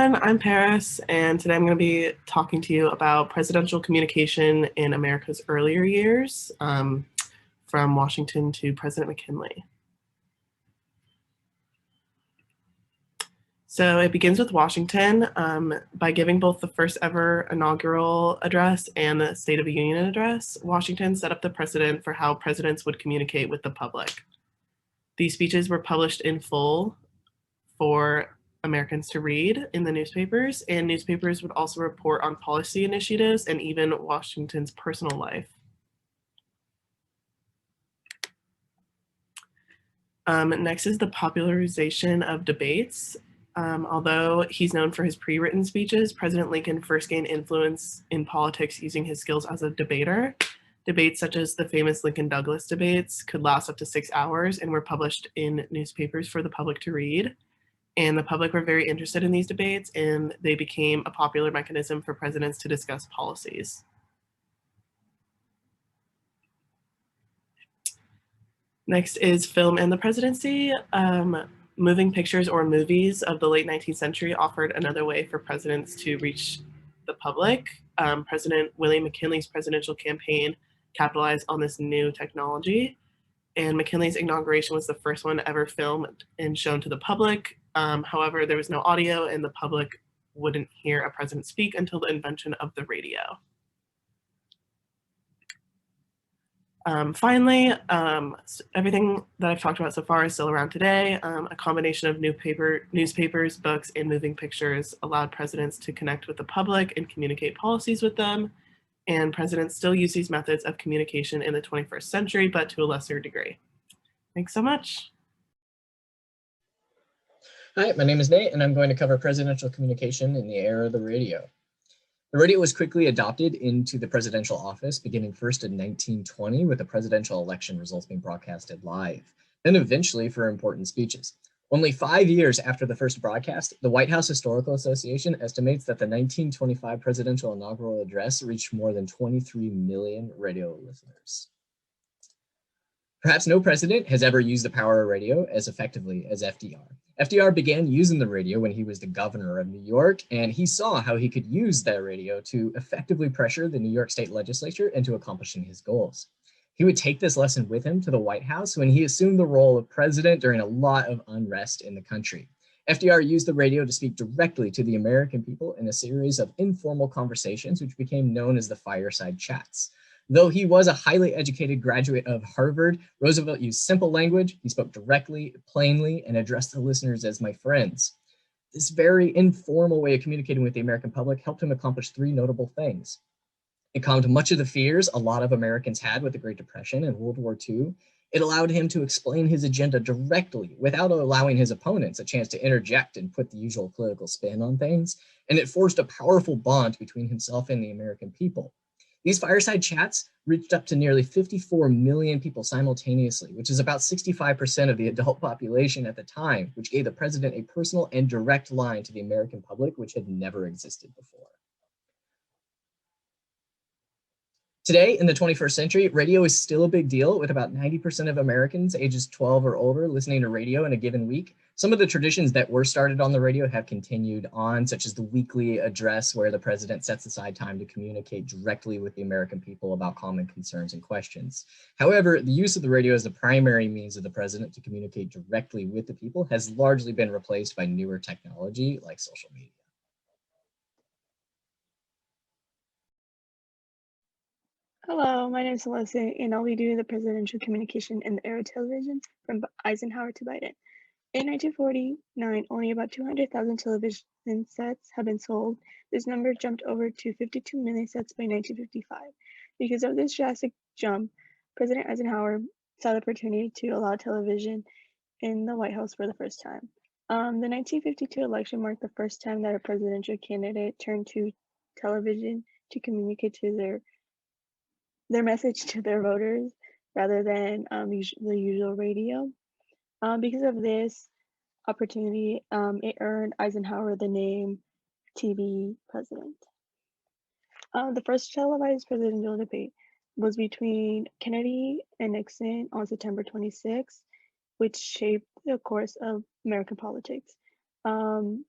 everyone, I'm Paris, and today I'm going to be talking to you about presidential communication in America's earlier years, from Washington to President McKinley. So it begins with Washington by giving both the first ever inaugural address and the State of the Union address. Washington set up the precedent for how presidents would communicate with the public. These speeches were published in full for Americans to read in the newspapers, and newspapers would also report on policy initiatives and even Washington's personal life. Next is the popularization of debates. Although he's known for his pre-written speeches, President Lincoln first gained influence in politics using his skills as a debater. Debates such as the famous Lincoln-Douglas debates could last up to 6 hours and were published in newspapers for the public to read. And the public were very interested in these debates, and they became a popular mechanism for presidents to discuss policies. Next is film and the presidency. Moving pictures or movies of the late 19th century offered another way for presidents to reach the public. President William McKinley's presidential campaign capitalized on this new technology, and McKinley's inauguration was the first one ever filmed and shown to the public. However, there was no audio, and the public wouldn't hear a president speak until the invention of the radio. Finally, everything that I've talked about so far is still around today. A combination of newspapers, books, and moving pictures allowed presidents to connect with the public and communicate policies with them. And presidents still use these methods of communication in the 21st century, but to a lesser degree. Thanks so much. Hi, my name is Nate, and I'm going to cover presidential communication in the era of the radio. The radio was quickly adopted into the presidential office, beginning first in 1920 with the presidential election results being broadcasted live, then eventually for important speeches. Only 5 years after the first broadcast, the White House Historical Association estimates that the 1925 presidential inaugural address reached more than 23 million radio listeners. Perhaps no president has ever used the power of radio as effectively as FDR. FDR began using the radio when he was the governor of New York, and he saw how he could use that radio to effectively pressure the New York State legislature into accomplishing his goals. He would take this lesson with him to the White House when he assumed the role of president during a lot of unrest in the country. FDR used the radio to speak directly to the American people in a series of informal conversations, which became known as the fireside chats. Though he was a highly educated graduate of Harvard, Roosevelt used simple language, he spoke directly, plainly, and addressed the listeners as my friends. This very informal way of communicating with the American public helped him accomplish 3 notable things. It calmed much of the fears a lot of Americans had with the Great Depression and World War II. It allowed him to explain his agenda directly without allowing his opponents a chance to interject and put the usual political spin on things. And it forged a powerful bond between himself and the American people. These fireside chats reached up to nearly 54 million people simultaneously, which is about 65% of the adult population at the time, which gave the president a personal and direct line to the American public, which had never existed before. Today, in the 21st century, radio is still a big deal, with about 90% of Americans ages 12 or older listening to radio in a given week. Some of the traditions that were started on the radio have continued on, such as the weekly address where the president sets aside time to communicate directly with the American people about common concerns and questions. However, the use of the radio as the primary means of the president to communicate directly with the people has largely been replaced by newer technology like social media. Hello, my name is Celeste, and I'll be doing the presidential communication in the era of television from Eisenhower to Biden. In 1949, only about 200,000 television sets had been sold. This number jumped over to 52 million sets by 1955. Because of this drastic jump, President Eisenhower saw the opportunity to allow television in the White House for the first time. The 1952 election marked the first time that a presidential candidate turned to television to communicate to their message to their voters rather than the usual radio. Because of this opportunity, it earned Eisenhower the name TV president. The first televised presidential debate was between Kennedy and Nixon on September 26, which shaped the course of American politics.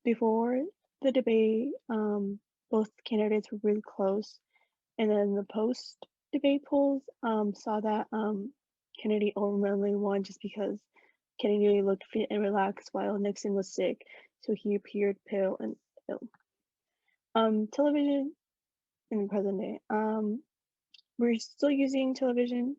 Before the debate, both candidates were really close. And then the post-debate polls saw that Kennedy overwhelmingly won just because Kennedy looked fit and relaxed while Nixon was sick, so he appeared pale and ill. Television in the present day. We're still using television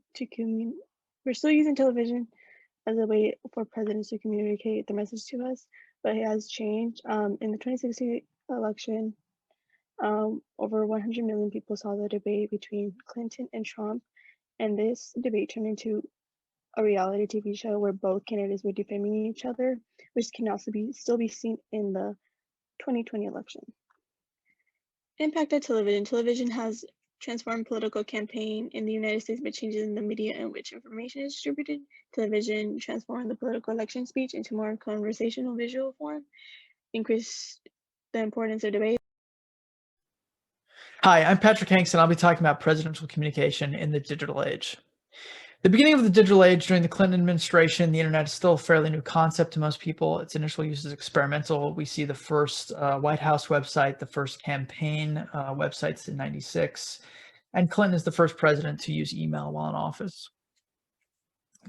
as a way for presidents to communicate the message to us, but it has changed. In the 2016 election, over 100 million people saw the debate between Clinton and Trump, and this debate turned into a reality TV show where both candidates were defaming each other, which can also still be seen in the 2020 election. Impact of television. Television has transformed political campaign in the United States by changing the media in which information is distributed. Television transformed the political election speech into more conversational visual form, increased the importance of debate. Hi, I'm Patrick Hanks, and I'll be talking about presidential communication in the digital age. The beginning of the digital age during the Clinton administration, the internet is still a fairly new concept to most people. Its initial use is experimental. We see the first White House website, the first campaign websites in '96, and Clinton is the first president to use email while in office.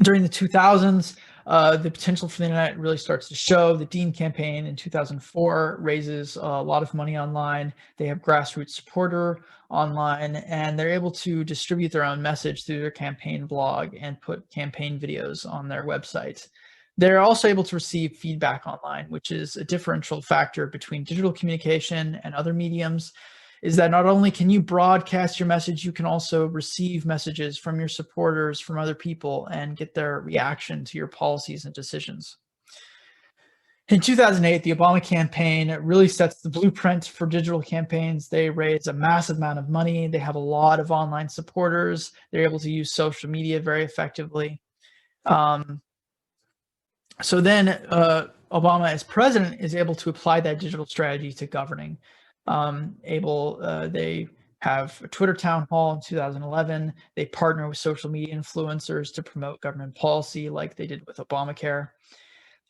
During the 2000s, the potential for the internet really starts to show. The Dean campaign in 2004 raises a lot of money online. They have grassroots supporter online, and they're able to distribute their own message through their campaign blog and put campaign videos on their website. They're also able to receive feedback online, which is a differential factor between digital communication and other mediums, is that not only can you broadcast your message, you can also receive messages from your supporters, from other people, and get their reaction to your policies and decisions. In 2008, the Obama campaign really sets the blueprint for digital campaigns. They raise a massive amount of money. They have a lot of online supporters. They're able to use social media very effectively. So then Obama, as president, is able to apply that digital strategy to governing. They have a Twitter town hall in 2011. They partner with social media influencers to promote government policy like they did with Obamacare.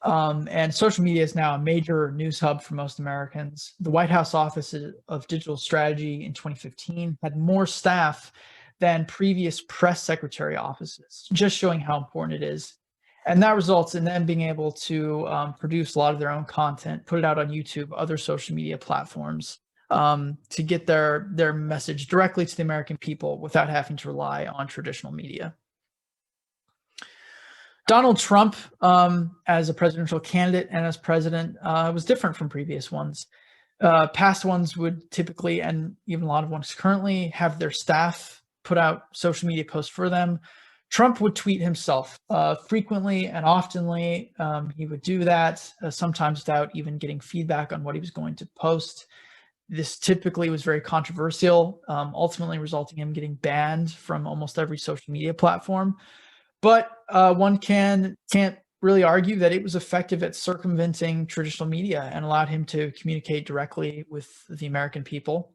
And social media is now a major news hub for most Americans. The White House Office of Digital Strategy in 2015 had more staff than previous press secretary offices, just showing how important it is. And that results in them being able to produce a lot of their own content, put it out on YouTube, other social media platforms, to get their message directly to the American people without having to rely on traditional media. Donald Trump, as a presidential candidate and as president, was different from previous ones. Past ones would typically, and even a lot of ones currently, have their staff put out social media posts for them. Trump would tweet himself frequently and oftenly. He would do that, sometimes without even getting feedback on what he was going to post. This typically was very controversial, ultimately resulting in him getting banned from almost every social media platform. But one can't really argue that it was effective at circumventing traditional media and allowed him to communicate directly with the American people.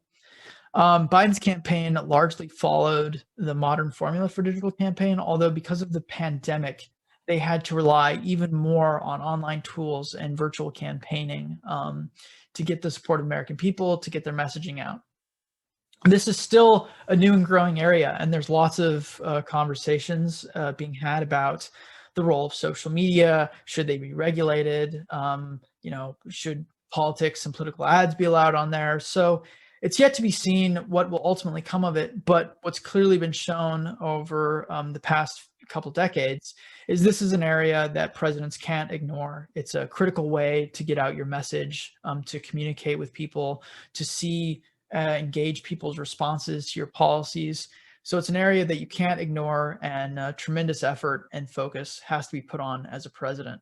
Biden's campaign largely followed the modern formula for digital campaign, although because of the pandemic, they had to rely even more on online tools and virtual campaigning to get the support of American people, to get their messaging out. This is still a new and growing area, and there's lots of conversations being had about the role of social media. Should they be regulated? Should politics and political ads be allowed on there? So it's yet to be seen what will ultimately come of it, but what's clearly been shown over the past couple decades is this is an area that presidents can't ignore. It's a critical way to get out your message, to communicate with people, to see, engage people's responses to your policies. So it's an area that you can't ignore, and tremendous effort and focus has to be put on as a president.